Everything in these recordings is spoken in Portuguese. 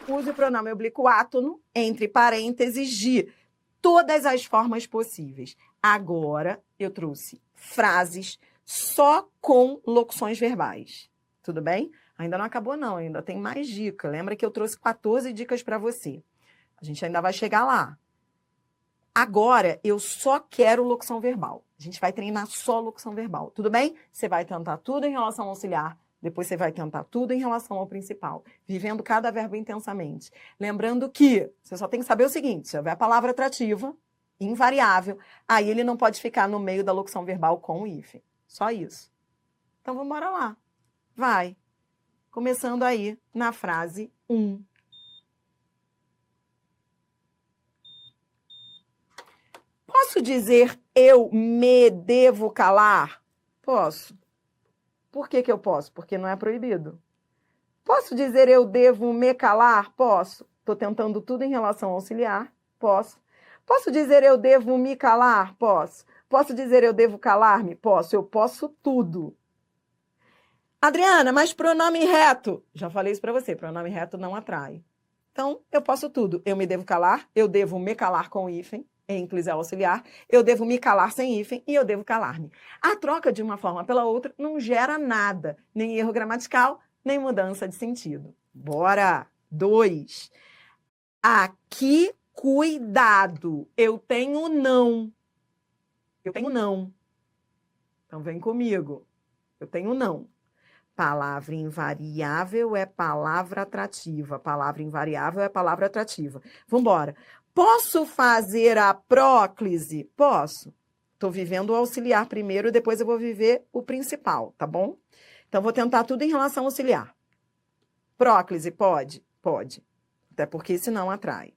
use o pronome oblíquo átono entre parênteses de todas as formas possíveis. Agora, eu trouxe frases só com locuções verbais. Tudo bem? Ainda não acabou, não. Ainda tem mais dica. Lembra que eu trouxe 14 dicas para você. A gente ainda vai chegar lá. Agora, eu só quero locução verbal. A gente vai treinar só locução verbal. Tudo bem? Você vai tentar tudo em relação ao auxiliar. Depois você vai tentar tudo em relação ao principal. Vivendo cada verbo intensamente. Lembrando que você só tem que saber o seguinte. Se houver a palavra atrativa, invariável, aí ele não pode ficar no meio da locução verbal com o hífen. Só isso. Então, vamos embora lá. Vai. Começando aí na frase 1. Posso dizer eu me devo calar? Posso. Por que eu posso? Porque não é proibido. Posso dizer eu devo me calar? Posso. Estou tentando tudo em relação ao auxiliar? Posso. Posso dizer eu devo me calar? Posso. Posso dizer eu devo calar-me? Posso. Eu posso tudo. Adriana, mas pronome reto? Já falei isso para você, pronome reto não atrai. Então, eu posso tudo. Eu me devo calar, eu devo me calar com o hífen, ênclise auxiliar, eu devo me calar sem hífen e eu devo calar-me. A troca de uma forma pela outra não gera nada, nem erro gramatical, nem mudança de sentido. Bora! 2. Aqui, cuidado. Eu tenho não. Eu tenho não. Então, vem comigo. Eu tenho não. Palavra invariável é palavra atrativa. Palavra invariável é palavra atrativa. Vamos embora. Posso fazer a próclise? Posso. Estou vivendo o auxiliar primeiro, depois eu vou viver o principal, tá bom? Então, vou tentar tudo em relação ao auxiliar. Próclise, pode? Pode. Até porque senão atrai.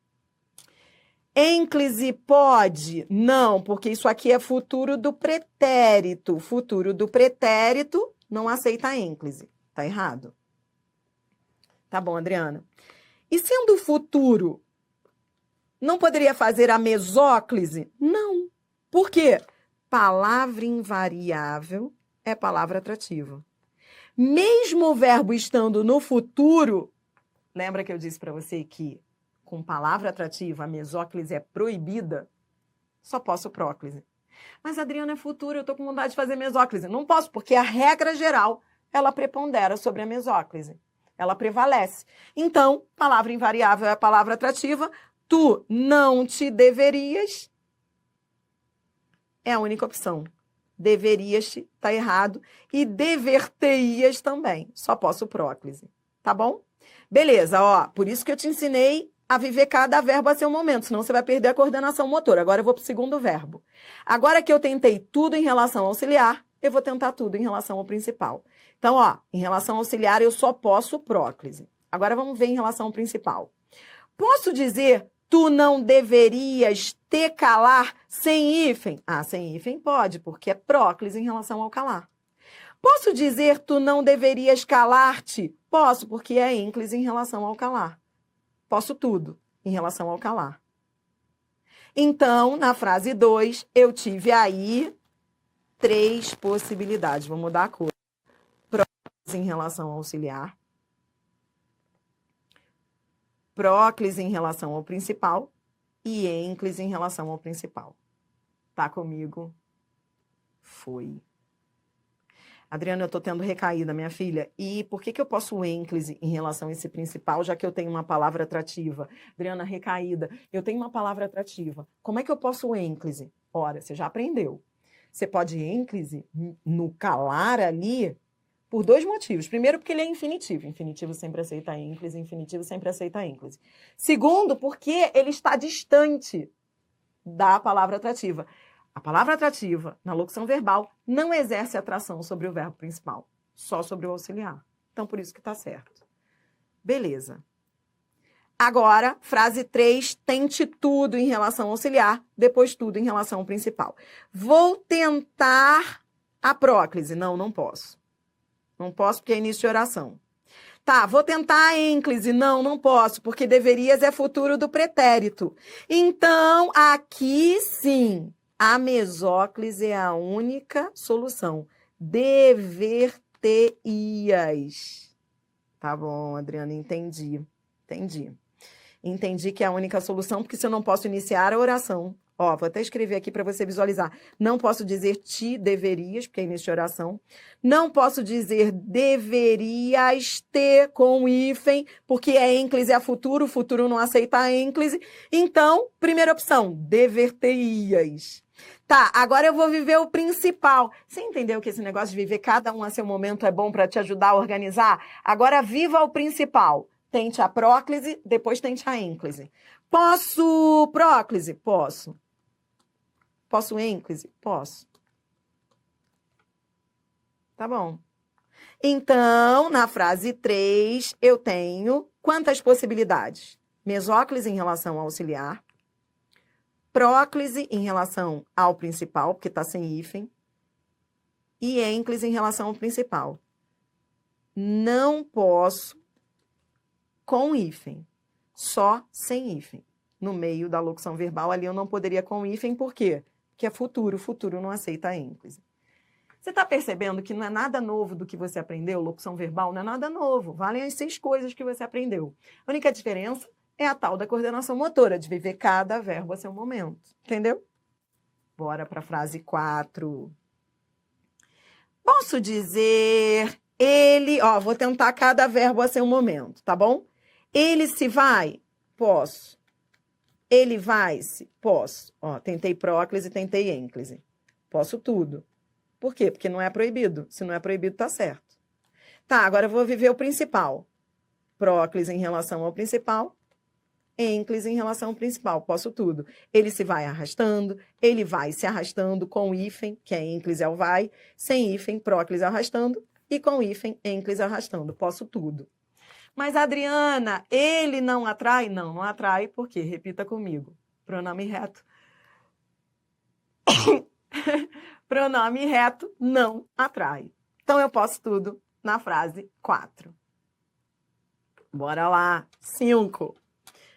Ênclise pode? Não, porque isso aqui é futuro do pretérito. Futuro do pretérito não aceita a ênclise. Tá errado? Tá bom, Adriana. E sendo futuro, não poderia fazer a mesóclise? Não. Por quê? Palavra invariável é palavra atrativa. Mesmo o verbo estando no futuro, lembra que eu disse para você que com palavra atrativa a mesóclise é proibida? Só posso próclise. Mas, Adriana, é futuro, eu estou com vontade de fazer mesóclise. Não posso, porque a regra geral, ela prepondera sobre a mesóclise. Ela prevalece. Então, palavra invariável é a palavra atrativa. Tu não te deverias é a única opção. Deverias-te, tá errado. E dever-te-ias também. Só posso próclise. Tá bom? Beleza, ó. Por isso que eu te ensinei a viver cada verbo a seu momento, senão você vai perder a coordenação motora. Agora eu vou para o segundo verbo. Agora que eu tentei tudo em relação ao auxiliar, eu vou tentar tudo em relação ao principal. Então, ó, em relação ao auxiliar, eu só posso próclise. Agora vamos ver em relação ao principal. Posso dizer, tu não deverias te calar sem hífen? Ah, sem hífen pode, porque é próclise em relação ao calar. Posso dizer, tu não deverias calar-te? Posso, porque é ênclise em relação ao calar. Posso tudo em relação ao calar. Então, na frase 2, eu tive aí 3 possibilidades. Vou mudar a cor. Próclise em relação ao auxiliar. Próclise em relação ao principal. E ênclise em relação ao principal. Tá comigo? Foi. Adriana, eu estou tendo recaída, minha filha. E por que eu posso ênclise em relação a esse principal, já que eu tenho uma palavra atrativa? Adriana, recaída, eu tenho uma palavra atrativa. Como é que eu posso ênclise? Ora, você já aprendeu. Você pode ênclise no calar ali por 2 motivos. Primeiro, porque ele é infinitivo. Infinitivo sempre aceita ênclise, infinitivo sempre aceita ênclise. Segundo, porque ele está distante da palavra atrativa. A palavra atrativa, na locução verbal, não exerce atração sobre o verbo principal, só sobre o auxiliar. Então, por isso que está certo. Beleza. Agora, frase 3, tente tudo em relação ao auxiliar, depois tudo em relação ao principal. Vou tentar a próclise. Não, não posso. Não posso porque é início de oração. Tá, vou tentar a ênclise. Não, não posso, porque deverias é futuro do pretérito. Então, aqui sim, a mesóclise é a única solução. Dever-te-ias. Tá bom, Adriana, entendi. Entendi. Entendi que é a única solução, porque se eu não posso iniciar a oração, ó, vou até escrever aqui para você visualizar. Não posso dizer te deverias, porque é início de oração. Não posso dizer deverias ter com hífen, porque é ênclise a futuro, o futuro não aceita a ênclise. Então, primeira opção, dever-te-ias. Tá, agora eu vou viver o principal. Você entendeu que esse negócio de viver cada um a seu momento é bom para te ajudar a organizar? Agora viva o principal. Tente a próclise, depois tente a ênclise. Posso próclise? Posso. Posso ênclise? Posso. Tá bom. Então, na frase 3, eu tenho quantas possibilidades? Mesóclise em relação ao auxiliar, próclise em relação ao principal, porque está sem hífen, e ênclise em relação ao principal. Não posso com hífen, só sem hífen. No meio da locução verbal, ali eu não poderia com hífen, por quê? Porque é futuro, futuro não aceita a ênclise. Você está percebendo que não é nada novo do que você aprendeu? Locução verbal não é nada novo, valem as 6 coisas que você aprendeu. A única diferença é a tal da coordenação motora, de viver cada verbo a seu momento, entendeu? Bora para a frase 4. Posso dizer ele, ó, vou tentar cada verbo a seu momento, tá bom? Ele se vai? Posso. Ele vai-se? Posso. Ó, tentei próclise, tentei ênclise. Posso tudo. Por quê? Porque não é proibido. Se não é proibido, tá certo. Tá, agora eu vou viver o principal. Próclise em relação ao principal, ênclise em relação ao principal. Posso tudo. Ele se vai arrastando, ele vai se arrastando com hífen, que é ênclise ao vai, sem hífen, próclise arrastando, e com hífen, ênclise arrastando. Posso tudo. Mas, Adriana, ele não atrai? Não, não atrai, por quê? Repita comigo. Pronome reto. Pronome reto não atrai. Então, eu posso tudo na frase 4. Bora lá. 5.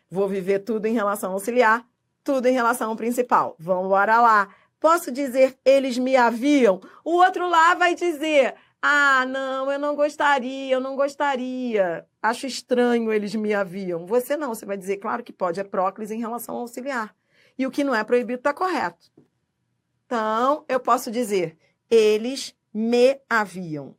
Vou viver tudo em relação ao auxiliar, tudo em relação ao principal. Vamos bora lá. Posso dizer, eles me haviam? O outro lá vai dizer, ah, não, eu não gostaria, eu não gostaria. Acho estranho, eles me haviam. Você não, você vai dizer, claro que pode, é próclise em relação ao auxiliar. E o que não é proibido está correto. Então, eu posso dizer, eles me haviam.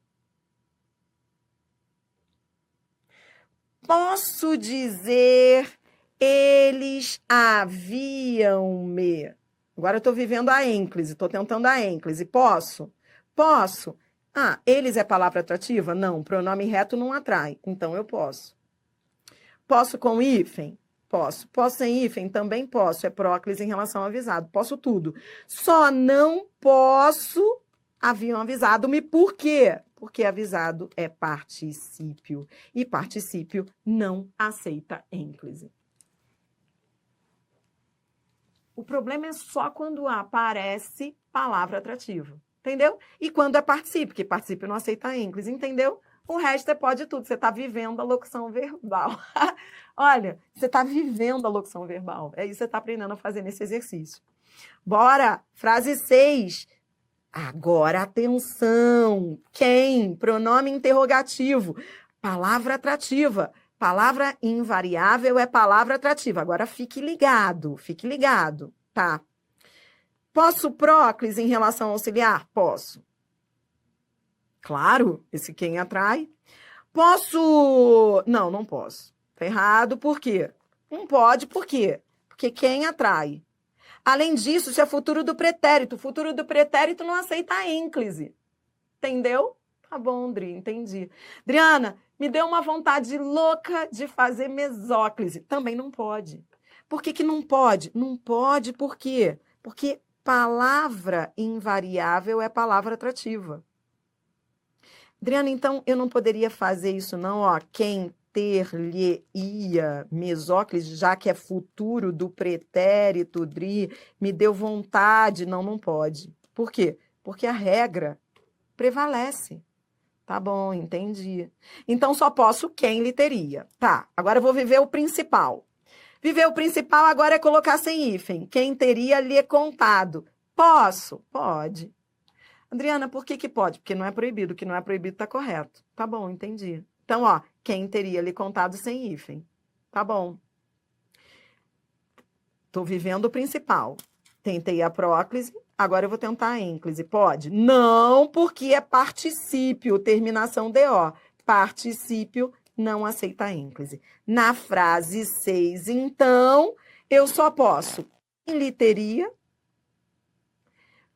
Posso dizer, eles haviam-me. Agora eu estou vivendo a ênclise, estou tentando a ênclise. Posso? Posso. Ah, eles é palavra atrativa? Não, pronome reto não atrai, então eu posso. Posso com hífen? Posso. Posso sem hífen? Também posso. É próclise em relação ao avisado. Posso tudo. Só não posso, haviam avisado-me, por quê? Porque avisado é particípio. E particípio não aceita ênclise. O problema é só quando aparece palavra atrativa. Entendeu? E quando é particípio, porque particípio não aceita ênclise, entendeu? O resto é pode tudo. Você está vivendo a locução verbal. Olha, você está vivendo a locução verbal. É isso que você está aprendendo a fazer nesse exercício. Bora! Frase 6. Agora, atenção. Quem? Pronome interrogativo. Palavra atrativa. Palavra invariável é palavra atrativa. Agora, fique ligado. Fique ligado. Tá? Posso próclise em relação ao auxiliar? Posso. Claro, esse quem atrai. Posso... Não, não posso. Tá errado, por quê? Não pode, por quê? Porque quem atrai. Além disso, isso é futuro do pretérito. O futuro do pretérito não aceita a ênclise. Entendeu? Tá bom, Adri, entendi. Adriana, me deu uma vontade louca de fazer mesóclise. Também não pode. Por que que não pode? Não pode por quê? Porque palavra invariável é palavra atrativa. Adriana, então eu não poderia fazer isso não, ó, quem ter-lhe-ia mesóclise, já que é futuro do pretérito, Dri, me deu vontade, não, não pode. Por quê? Porque a regra prevalece. Tá bom, entendi. Então só posso quem lhe teria. Tá, agora eu vou viver o principal. Viver o principal agora é colocar sem hífen. Quem teria lhe contado. Posso? Pode. Adriana, por que que pode? Porque não é proibido. O que não é proibido está correto. Tá bom, entendi. Então, ó, quem teria lhe contado sem hífen. Tá bom. Tô vivendo o principal. Tentei a próclise, agora eu vou tentar a ênclise. Pode? Não, porque é particípio, terminação DO. Particípio não aceita a ênclise. Na frase 6, então, eu só posso quem lhe teria,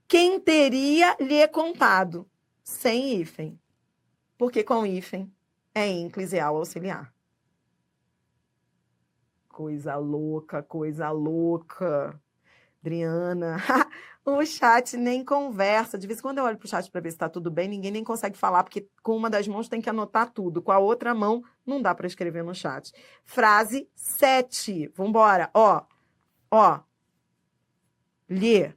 quem teria lhe contado, sem hífen. Porque com hífen é ênclise ao auxiliar. Coisa louca, coisa louca. Adriana, o chat nem conversa. De vez em quando eu olho pro chat para ver se está tudo bem, ninguém nem consegue falar, porque com uma das mãos tem que anotar tudo. Com a outra mão, não dá para escrever no chat. Frase 7. Vambora. Ó. Lê.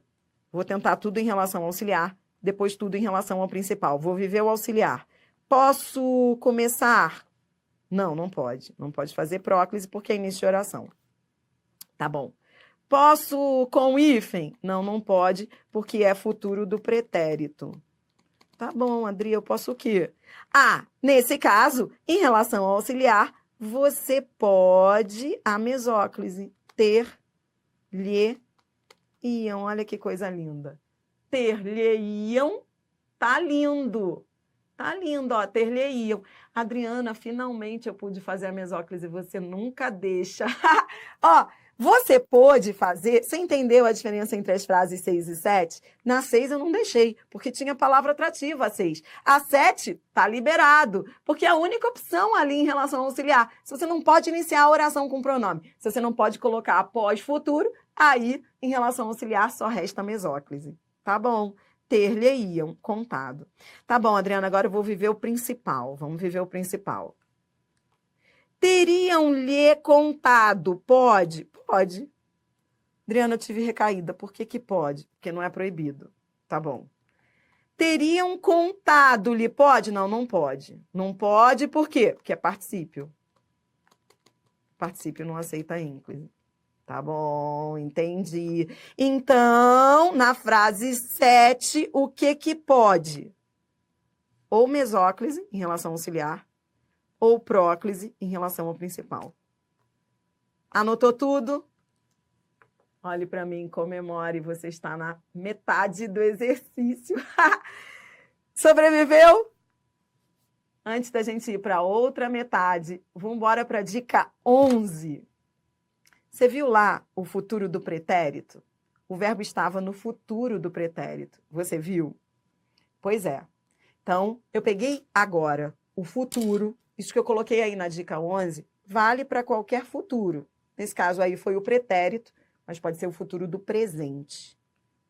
Vou tentar tudo em relação ao auxiliar, depois tudo em relação ao principal. Vou viver o auxiliar. Posso começar? Não, não pode. Não pode fazer próclise porque é início de oração. Tá bom. Posso com hífen? Não, não pode, porque é futuro do pretérito. Tá bom, Adri, eu posso o quê? Nesse caso, em relação ao auxiliar, você pode a mesóclise. Ter-lhe iam. Olha que coisa linda. Ter-lhe iam, tá lindo. Tá lindo, ó, ter-lhe iam. Adriana, finalmente eu pude fazer a mesóclise, você nunca deixa. Ó, você pôde fazer, você entendeu a diferença entre as frases 6 e 7? Na 6 eu não deixei, porque tinha palavra atrativa a 6. A 7 tá liberado, porque é a única opção ali em relação ao auxiliar. Se você não pode iniciar a oração com pronome, se você não pode colocar após futuro, aí em relação ao auxiliar só resta a mesóclise. Tá bom? Ter-lhe iam, contado. Tá bom, Adriana, agora eu vou viver o principal. Vamos viver o principal. Teriam-lhe contado. Pode? Pode. Adriana, eu tive recaída. Por que que pode? Porque não é proibido. Tá bom. Teriam contado-lhe. Pode? Não, não pode. Não pode por quê? Porque é particípio. Particípio não aceita ênclise. Tá bom, entendi. Então, na frase 7, o que que pode? Ou mesóclise, em relação ao auxiliar, ou próclise, em relação ao principal. Anotou tudo? Olhe para mim, comemore, você está na metade do exercício. Sobreviveu? Antes da gente ir para outra metade, vamos embora para a dica 11. Você viu lá o futuro do pretérito? O verbo estava no futuro do pretérito. Você viu? Pois é. Então, eu peguei agora o futuro, isso que eu coloquei aí na dica 11, vale para qualquer futuro. Nesse caso aí foi o pretérito, mas pode ser o futuro do presente.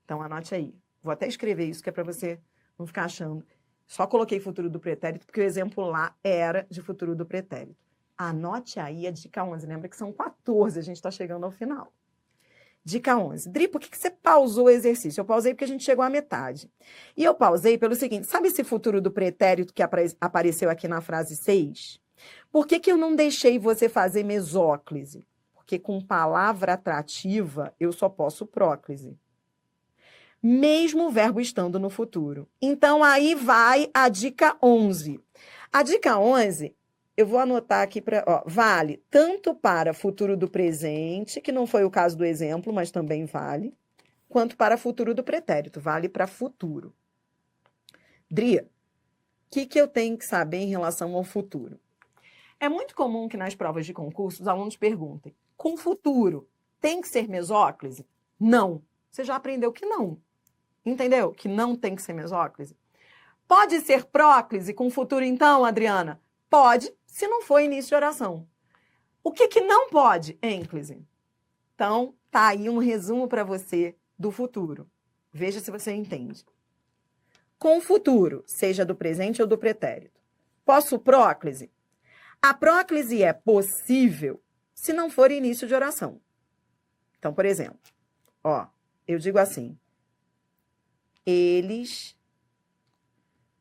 Então, anote aí. Vou até escrever isso, que é para você não ficar achando. Só coloquei futuro do pretérito, porque o exemplo lá era de futuro do pretérito. Anote aí a dica 11. Lembra que são 14, a gente está chegando ao final. Dica 11. Dri, por que você pausou o exercício? Eu pausei porque a gente chegou à metade. E eu pausei pelo seguinte, sabe esse futuro do pretérito que apareceu aqui na frase 6? Por que que eu não deixei você fazer mesóclise? Porque com palavra atrativa, eu só posso próclise. Mesmo o verbo estando no futuro. Então, aí vai a dica 11. A dica 11... eu vou anotar aqui para... vale tanto para futuro do presente, que não foi o caso do exemplo, mas também vale, quanto para futuro do pretérito, vale para futuro. Dri, o que eu tenho que saber em relação ao futuro? É muito comum que nas provas de concurso os alunos perguntem, com futuro, tem que ser mesóclise? Não. Você já aprendeu que não. Entendeu? Que não tem que ser mesóclise. Pode ser próclise com futuro então, Adriana? Pode, se não for início de oração. O que que não pode? Ênclise. Então, tá aí um resumo para você do futuro. Veja se você entende. Com o futuro, seja do presente ou do pretérito. Posso próclise? A próclise é possível se não for início de oração. Então, por exemplo, eu digo assim, eles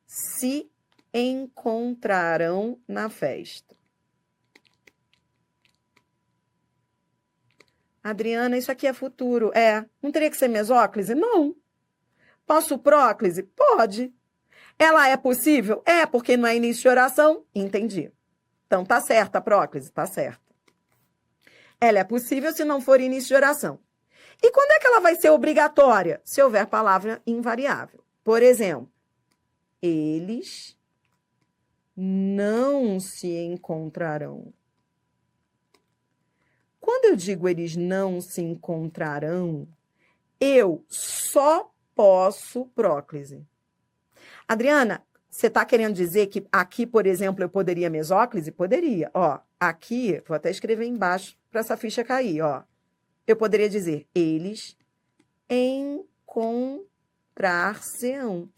se encontrarão na festa. Adriana, isso aqui é futuro. Não teria que ser mesóclise? Não. Posso próclise? Pode. Ela é possível? Porque não é início de oração? Entendi. Então, tá certa a próclise? Tá certa. Ela é possível se não for início de oração. E quando é que ela vai ser obrigatória? Se houver palavra invariável. Por exemplo, eles não se encontrarão. Quando eu digo eles não se encontrarão, eu só posso próclise. Adriana, você está querendo dizer que aqui, por exemplo, eu poderia mesóclise? Poderia. Ó, aqui, vou até escrever embaixo para essa ficha cair, ó. Eu poderia dizer, eles encontrar-se-ão.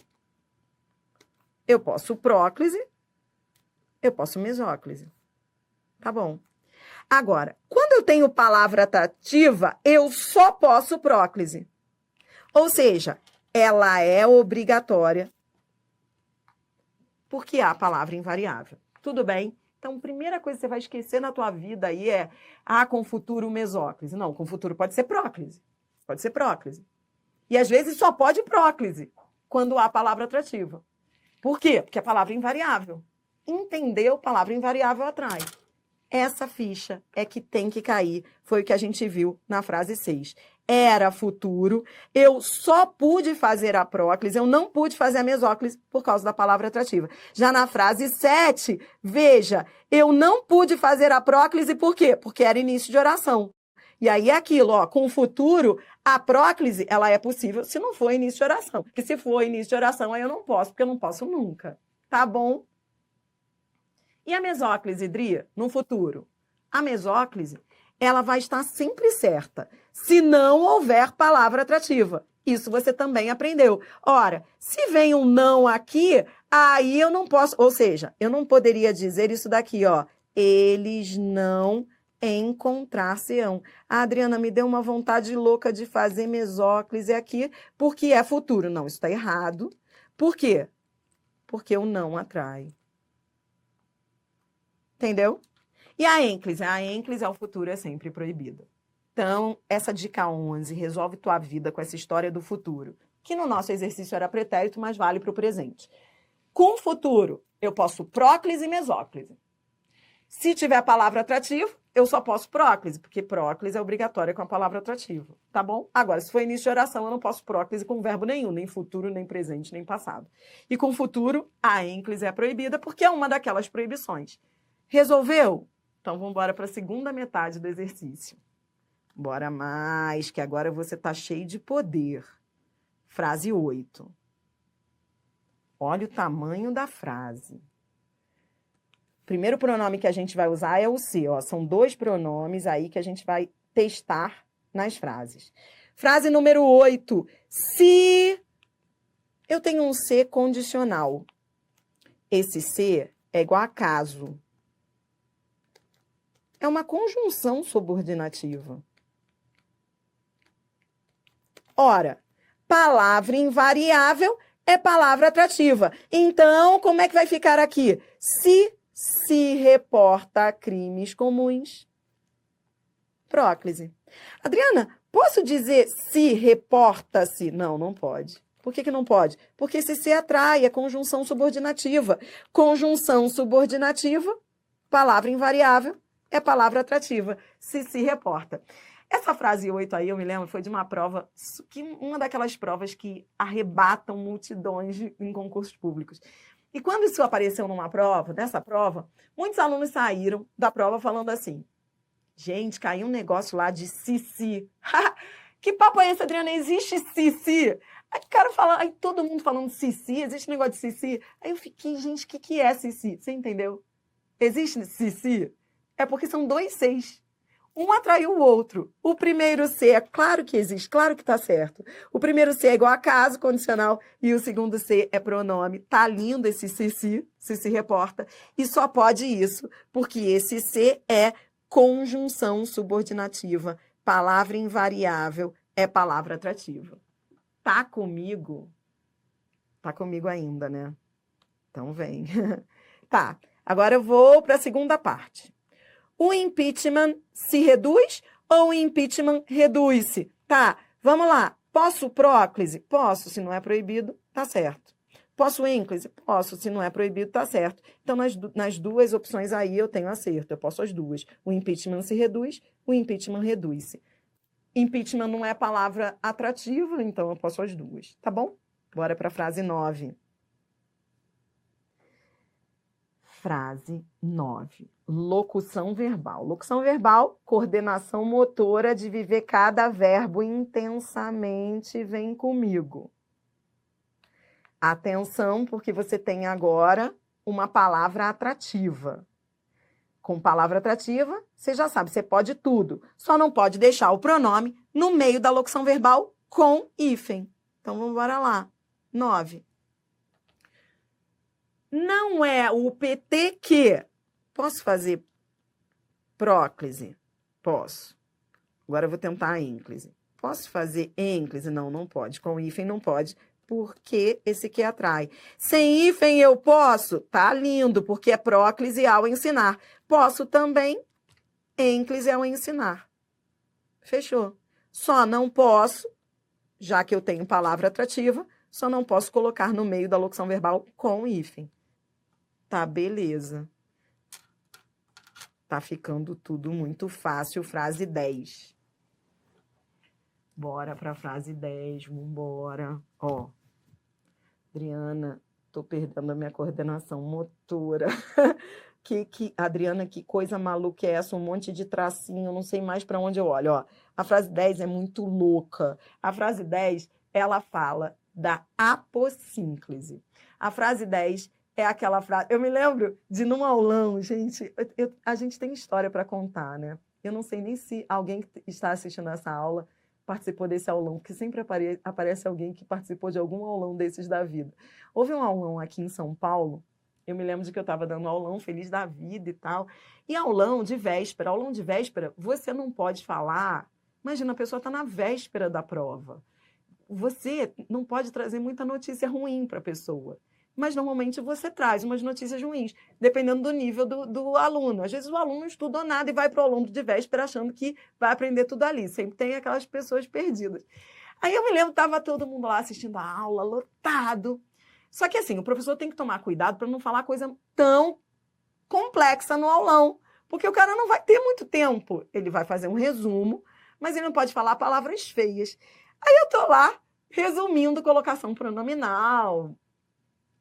Eu posso próclise, eu posso mesóclise. Tá bom. Agora, quando eu tenho palavra atrativa, eu só posso próclise. Ou seja, ela é obrigatória porque há a palavra invariável. Tudo bem? Então, a primeira coisa que você vai esquecer na tua vida aí é, com futuro mesóclise. Não, com futuro pode ser próclise. Pode ser próclise. E às vezes só pode próclise quando há a palavra atrativa. Por quê? Porque a palavra é invariável. Entendeu? Palavra invariável atrai. Essa ficha é que tem que cair. Foi o que a gente viu na frase 6. Era futuro, eu só pude fazer a próclise, eu não pude fazer a mesóclise por causa da palavra atrativa. Já na frase 7, veja, eu não pude fazer a próclise por quê? Porque era início de oração. E aí é aquilo, ó, com o futuro, a próclise, ela é possível se não for início de oração. Porque se for início de oração, aí eu não posso, porque eu não posso nunca. Tá bom? E a mesóclise, Dri, no futuro? A mesóclise, ela vai estar sempre certa, se não houver palavra atrativa. Isso você também aprendeu. Ora, se vem um não aqui, aí eu não posso, ou seja, eu não poderia dizer isso daqui, ó. Eles não encontrar-se-ão. A Adriana me deu uma vontade louca de fazer mesóclise aqui, porque é futuro. Não, isso está errado. Por quê? Porque o não atrai. Entendeu? E a ênclise? A ênclise ao futuro é sempre proibida. Então, essa dica 11, resolve tua vida com essa história do futuro, que no nosso exercício era pretérito, mas vale para o presente. Com o futuro, eu posso próclise e mesóclise. Se tiver palavra atrativa, eu só posso próclise, porque próclise é obrigatória com a palavra atrativa, tá bom? Agora, se for início de oração, eu não posso próclise com verbo nenhum, nem futuro, nem presente, nem passado. E com futuro, a ênclise é proibida, porque é uma daquelas proibições. Resolveu? Então, vamos embora para a segunda metade do exercício. Bora mais, que agora você está cheio de poder. Frase 8. Olha o tamanho da frase. O primeiro pronome que a gente vai usar é o se. Ó. São 2 pronomes aí que a gente vai testar nas frases. Frase número 8. Se eu tenho um se condicional. Esse se é igual a caso. É uma conjunção subordinativa. Ora, palavra invariável é palavra atrativa. Então, como é que vai ficar aqui? Se reporta a crimes comuns. Próclise. Adriana, posso dizer se reporta-se? Não, não pode. Por que não pode? Porque esse se atrai, é conjunção subordinativa. Conjunção subordinativa, palavra invariável, é palavra atrativa. Se reporta. Essa frase 8 aí, eu me lembro, foi de uma prova, uma daquelas provas que arrebatam multidões em concursos públicos. E quando isso apareceu nessa prova, muitos alunos saíram da prova falando assim, gente, caiu um negócio lá de si. Que papo é esse, Adriana? Existe si? Aí o cara fala, aí todo mundo falando si, existe negócio de si. Aí eu fiquei, gente, o que é si? Você entendeu? Existe si? É porque são 2 seis. Um atraiu o outro. O primeiro C é claro que existe, claro que tá certo. O primeiro C é igual a caso condicional e o segundo C é pronome. Tá lindo esse se reporta. E só pode isso, porque esse C é conjunção subordinativa. Palavra invariável é palavra atrativa. Tá comigo? Tá comigo ainda, né? Então vem. Tá, agora eu vou para a segunda parte. O impeachment se reduz ou o impeachment reduz-se? Tá, vamos lá. Posso próclise? Posso, se não é proibido, tá certo. Posso ênclise? Posso. Se não é proibido, tá certo. Então, nas duas opções aí, eu tenho acerto. Eu posso as duas. O impeachment se reduz, o impeachment reduz-se. Impeachment não é palavra atrativa, então eu posso as duas. Tá bom? Bora para a frase 9. Frase 9. Locução verbal. Locução verbal, coordenação motora de viver cada verbo intensamente. Vem comigo. Atenção, porque você tem agora uma palavra atrativa. Com palavra atrativa, você já sabe, você pode tudo. Só não pode deixar o pronome no meio da locução verbal com hífen. Então, vamos embora lá. 9. Não é o PT que... Posso fazer próclise? Posso. Agora eu vou tentar a ênclise. Posso fazer ênclise? Não, não pode. Com hífen não pode, porque esse que atrai. Sem hífen eu posso? Tá lindo, porque é próclise ao ensinar. Posso também, ênclise ao ensinar. Fechou. Só não posso, já que eu tenho palavra atrativa, só não posso colocar no meio da locução verbal com hífen. Tá, beleza. Tá ficando tudo muito fácil. Frase 10. Bora pra frase 10, vambora. Ó, Adriana, tô perdendo a minha coordenação motora. Adriana, que coisa maluca é essa? Um monte de tracinho, não sei mais para onde eu olho. Ó, a frase 10 é muito louca. A frase 10, ela fala da apossínclise. A frase 10 é aquela frase... Eu me lembro de num aulão, gente, a gente tem história para contar, né? Eu não sei nem se alguém que está assistindo essa aula participou desse aulão, porque sempre aparece alguém que participou de algum aulão desses da vida. Houve um aulão aqui em São Paulo, eu me lembro de que eu estava dando aulão feliz da vida e tal, e aulão de véspera, você não pode falar, imagina, a pessoa está na véspera da prova, você não pode trazer muita notícia ruim para a pessoa, mas normalmente você traz umas notícias ruins, dependendo do nível do aluno. Às vezes o aluno não estudou nada e vai para o aluno de véspera achando que vai aprender tudo ali. Sempre tem aquelas pessoas perdidas. Aí eu me lembro, estava todo mundo lá assistindo a aula, lotado. Só que assim, o professor tem que tomar cuidado para não falar coisa tão complexa no aulão, porque o cara não vai ter muito tempo. Ele vai fazer um resumo, mas ele não pode falar palavras feias. Aí eu tô lá, resumindo colocação pronominal,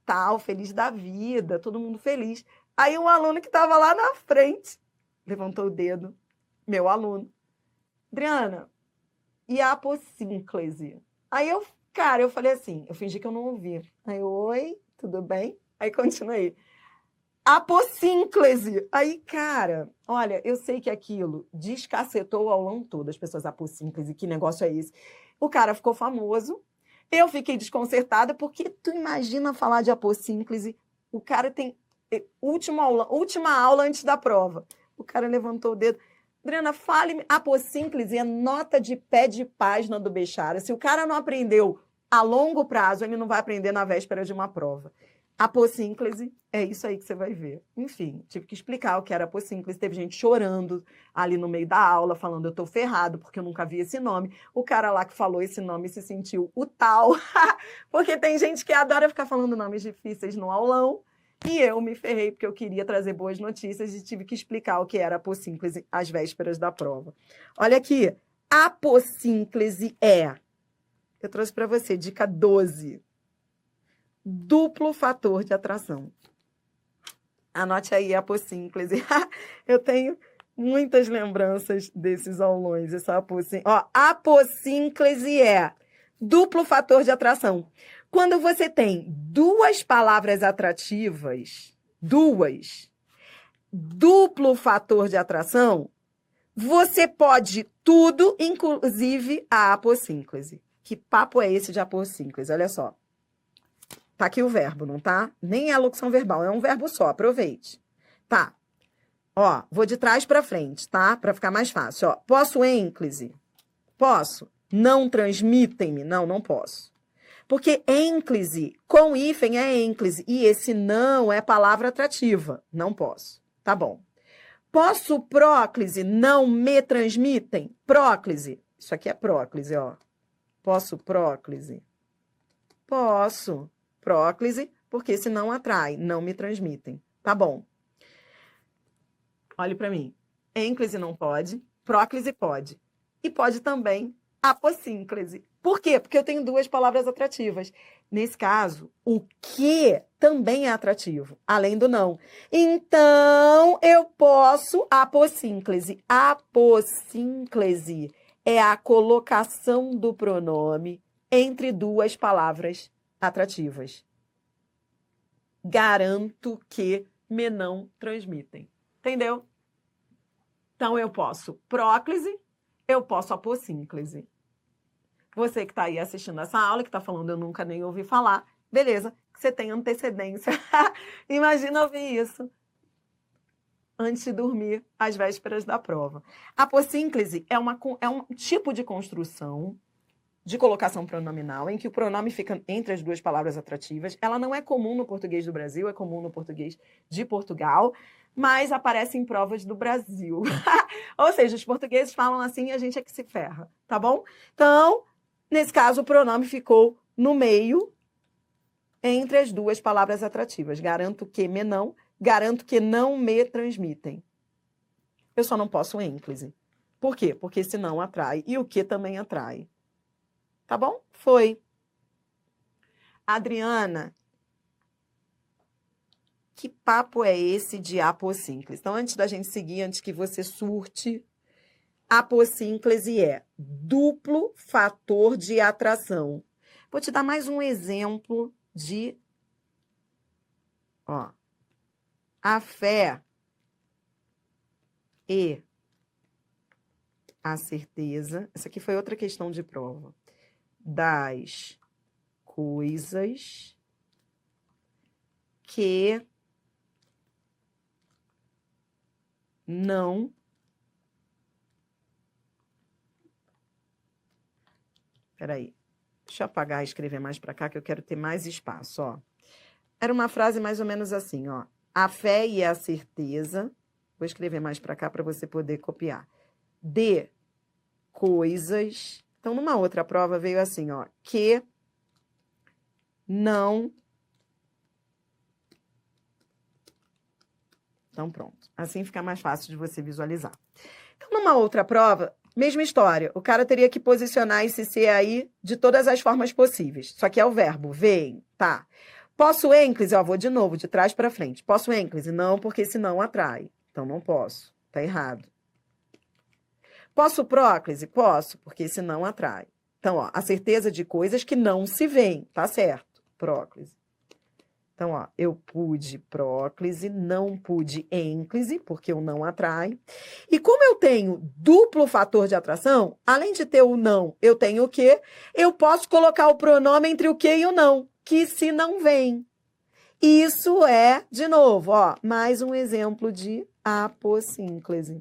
tal, feliz da vida, todo mundo feliz. Aí um aluno que estava lá na frente levantou o dedo, meu aluno. Adriana, e a apossínclise? Aí eu falei assim, eu fingi que eu não ouvi. Aí oi, tudo bem? Aí continuei. Apossínclise. Aí, cara, olha, eu sei que aquilo descacetou o aulão todo, as pessoas, apossínclise, que negócio é esse? O cara ficou famoso. Eu fiquei desconcertada, porque tu imagina falar de apossínclise, o cara tem última aula antes da prova. O cara levantou o dedo. Adriana, fale, apossínclise é nota de pé de página do Bechara. Se o cara não aprendeu a longo prazo, ele não vai aprender na véspera de uma prova. Apossínclise é isso aí que você vai ver. Enfim, tive que explicar o que era apossínclise. Teve gente chorando ali no meio da aula, falando eu tô ferrado porque eu nunca vi esse nome. O cara lá que falou esse nome se sentiu o tal, porque tem gente que adora ficar falando nomes difíceis no aulão. E eu me ferrei porque eu queria trazer boas notícias e tive que explicar o que era apossínclise às vésperas da prova. Olha aqui, apossínclise é... Eu trouxe para você, dica 12. Duplo fator de atração. Anote aí a apossínclise. Eu tenho muitas lembranças desses aulões. Essa apossínclise. Ó, apossínclise é duplo fator de atração. Quando você tem duas palavras atrativas, duplo fator de atração, você pode tudo, inclusive a apossínclise. Que papo é esse de apossínclise? Olha só. Tá aqui o verbo, não tá? Nem é a locução verbal, é um verbo só, aproveite. Tá. Ó, vou de trás para frente, tá? Para ficar mais fácil, ó. Posso ênclise? Posso. Não transmitem-me? Não, não posso. Porque ênclise, com hífen é ênclise, e esse não é palavra atrativa. Não posso. Tá bom. Posso próclise? Não me transmitem? Próclise. Isso aqui é próclise, ó. Posso próclise? Posso. próclise, porque se não atrai, não me transmitem. Tá bom. Olhe para mim. Ênclise não pode, próclise pode. E pode também apossínclise. Por quê? Porque eu tenho duas palavras atrativas. Nesse caso, o que também é atrativo, além do não. Então, eu posso apossínclise. Apossínclise é a colocação do pronome entre duas palavras atrativas. Garanto que me não transmitem. Entendeu? Então, eu posso próclise, eu posso apossínclise. Você que está aí assistindo essa aula, que está falando eu nunca nem ouvi falar, beleza, você tem antecedência. Imagina ouvir isso antes de dormir, às vésperas da prova. A apossínclise é um tipo de construção de colocação pronominal, em que o pronome fica entre as duas palavras atrativas. Ela não é comum no português do Brasil, é comum no português de Portugal, mas aparece em provas do Brasil. Ou seja, os portugueses falam assim e a gente é que se ferra, tá bom? Então, nesse caso, o pronome ficou no meio, entre as duas palavras atrativas. Garanto que me não, garanto que não me transmitem. Eu só não posso ênclise. Por quê? Porque se não atrai e o que também atrai. Tá bom? Foi. Adriana, que papo é esse de apossínclise? Então, antes da gente seguir, antes que você surte, apossínclise é duplo fator de atração. Vou te dar mais um exemplo de... Ó, a fé e a certeza... Essa aqui foi outra questão de prova. Das coisas que não... Peraí, deixa eu apagar e escrever mais para cá, que eu quero ter mais espaço, ó. Era uma frase mais ou menos assim, ó. A fé e a certeza... Vou escrever mais para cá para você poder copiar. De coisas... Então, numa outra prova veio assim, ó, que não... Então, pronto. Assim fica mais fácil de você visualizar. Então, numa outra prova, mesma história. O cara teria que posicionar esse se aí de todas as formas possíveis. Só que é o verbo, vem, tá. Posso ênclise? Ó, vou de novo, de trás para frente. Posso ênclise? Não, porque senão atrai. Então, não posso. Tá errado. Posso próclise? Posso, porque senão atrai. Então, ó, a certeza de coisas que não se veem, tá certo? Próclise. Então, ó, eu pude próclise, não pude ênclise, porque o não atrai. E como eu tenho duplo fator de atração, além de ter o não, eu tenho o que? Eu posso colocar o pronome entre o que e o não, que se não vem. Isso é, de novo, ó, mais um exemplo de apossínclise.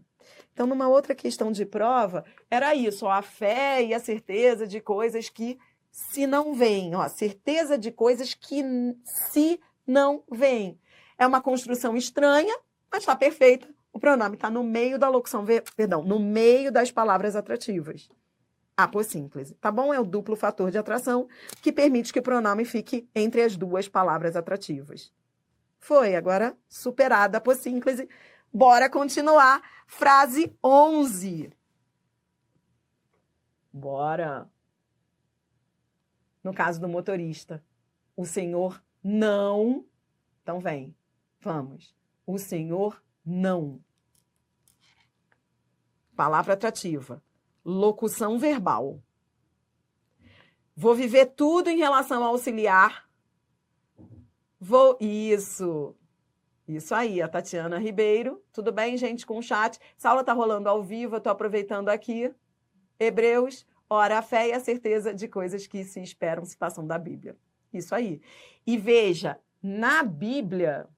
Então, numa outra questão de prova, era isso, ó, a fé e a certeza de coisas que se não veem, ó, certeza de coisas que se não veem. É uma construção estranha, mas está perfeita. O pronome está no meio da locução, no meio das palavras atrativas. Apossínclise, tá bom? É o duplo fator de atração que permite que o pronome fique entre as duas palavras atrativas. Foi, agora superada a apossínclise. Bora continuar. Frase 11. Bora. No caso do motorista, o senhor não... Então, vem. Vamos. O senhor não. Palavra atrativa. Locução verbal. Vou viver tudo em relação ao auxiliar. Isso. Isso aí, a Tatiana Ribeiro. Tudo bem, gente, com o chat? Essa aula tá rolando ao vivo, eu tô aproveitando aqui. Hebreus, ora, a fé e a certeza de coisas que se esperam, citação da Bíblia. Isso aí. E veja, na Bíblia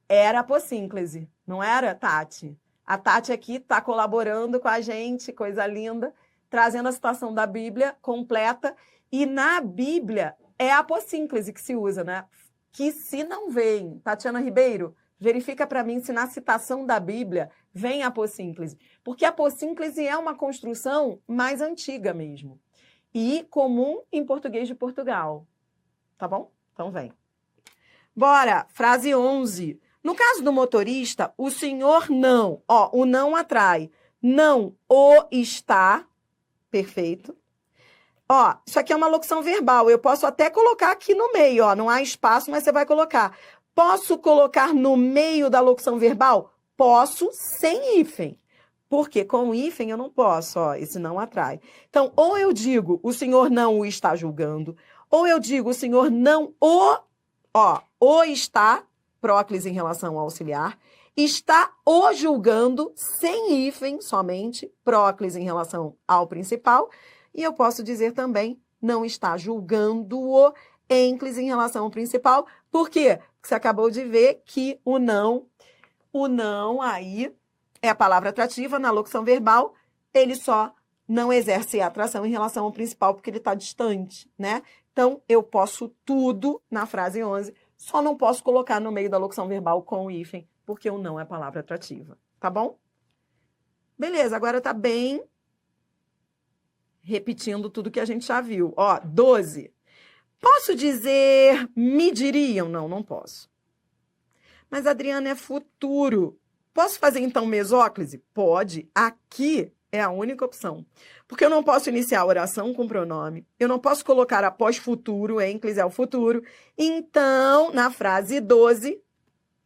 era apossínclise, não era, Tati? A Tati aqui está colaborando com a gente, coisa linda, trazendo a citação da Bíblia completa. E na Bíblia é a apossínclise que se usa, né? Que se não vem, Tatiana Ribeiro, verifica para mim se na citação da Bíblia vem a apossínclise. Porque a apossínclise é uma construção mais antiga mesmo. E comum em português de Portugal. Tá bom? Então vem. Bora, frase 11. No caso do motorista, o senhor não. Ó, o não atrai. Não o está. Perfeito. Ó, isso aqui é uma locução verbal. Eu posso até colocar aqui no meio, ó. Não há espaço, mas você vai colocar. Posso colocar no meio da locução verbal? Posso, sem hífen. Porque com hífen eu não posso, ó. Esse não atrai. Então, ou eu digo, o senhor não o está julgando, ou eu digo, o senhor não o... Ó, o está, próclise em relação ao auxiliar, está o julgando, sem hífen somente, próclise em relação ao principal, e eu posso dizer também, não está julgando-o, ênclise em relação ao principal. Por quê? Porque você acabou de ver que o não aí é a palavra atrativa na locução verbal, ele só não exerce a atração em relação ao principal porque ele está distante, né? Então, eu posso tudo na frase 11, só não posso colocar no meio da locução verbal com o hífen, porque o não é palavra atrativa, tá bom? Beleza, agora tá bem repetindo tudo que a gente já viu. Ó, 12. Posso dizer me diriam? Não, não posso. Mas, Adriana, é futuro. Posso fazer, então, mesóclise? Pode. Aqui é a única opção. Porque eu não posso iniciar a oração com pronome. Eu não posso colocar após futuro, ênclise é o futuro. Então, na frase 12,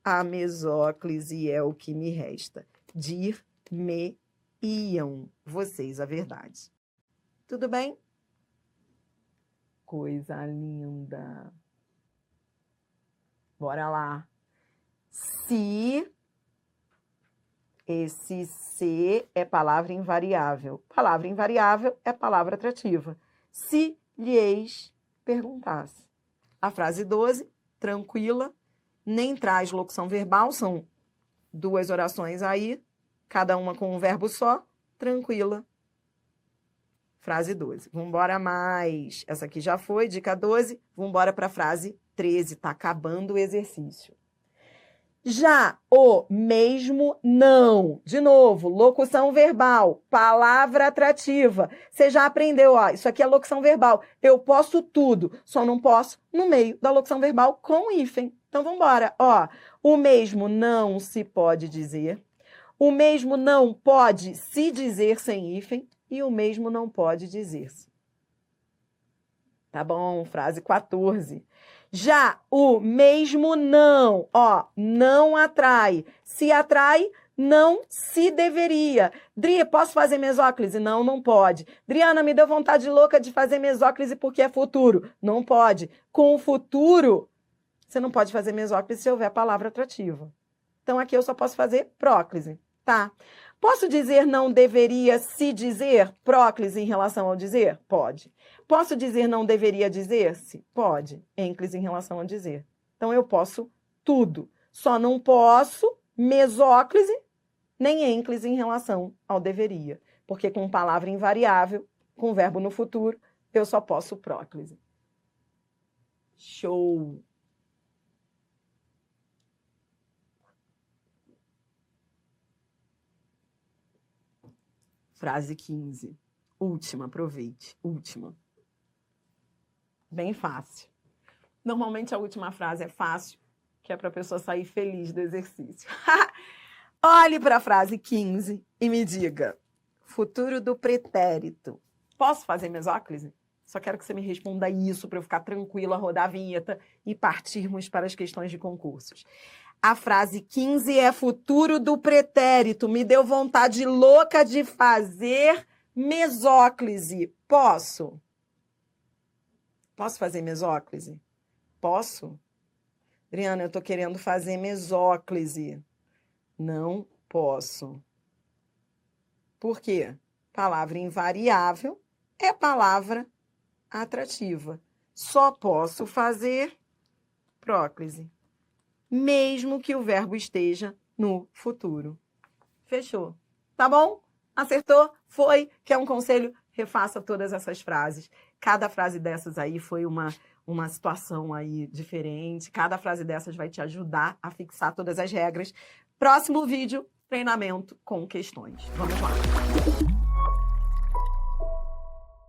a mesóclise é o que me resta. Dir-me-iam vocês a verdade. Tudo bem? Coisa linda. Bora lá. Se... Esse se é palavra invariável. Palavra invariável é palavra atrativa. Se lhes perguntasse. A frase 12, tranquila, nem traz locução verbal, são duas orações aí, cada uma com um verbo só, tranquila. Frase 12. Vamos embora mais. Essa aqui já foi, dica 12. Vamos embora para a frase 13. Tá acabando o exercício. Já o mesmo não. De novo, locução verbal, palavra atrativa. Você já aprendeu, ó, isso aqui é locução verbal. Eu posso tudo, só não posso no meio da locução verbal com hífen. Então, vamos embora. Ó, o mesmo não se pode dizer. O mesmo não pode se dizer sem hífen. E o mesmo não pode dizer-se. Tá bom? Frase 14. Já o mesmo não, ó, não atrai. Se atrai, não se deveria. Dri, posso fazer mesóclise? Não, não pode. Driana, me deu vontade louca de fazer mesóclise porque é futuro. Não pode. Com o futuro, você não pode fazer mesóclise se houver palavra atrativa. Então, aqui eu só posso fazer próclise, tá? Posso dizer não deveria se dizer próclise em relação ao dizer? Pode. Posso dizer não deveria dizer-se? Pode. Ênclise em relação ao dizer. Então, eu posso tudo. Só não posso mesóclise nem ênclise em relação ao deveria. Porque com palavra invariável, com verbo no futuro, eu só posso próclise. Show! Frase 15. Última, aproveite. Última. Bem fácil. Normalmente a última frase é fácil, que é para a pessoa sair feliz do exercício. Olhe para a frase 15 e me diga. Futuro do pretérito. Posso fazer mesóclise? Só quero que você me responda isso para eu ficar tranquila, rodar a vinheta e partirmos para as questões de concursos. A frase 15 é futuro do pretérito. Me deu vontade louca de fazer mesóclise. Posso? Posso fazer mesóclise? Posso? Adriana, eu estou querendo fazer mesóclise. Não posso. Por quê? Palavra invariável é palavra atrativa. Só posso fazer próclise, mesmo que o verbo esteja no futuro. Fechou. Tá bom? Acertou? Foi? Quer um conselho? Refaça todas essas frases. Cada frase dessas aí foi uma situação aí diferente. Cada frase dessas vai te ajudar a fixar todas as regras. Próximo vídeo, treinamento com questões. Vamos lá.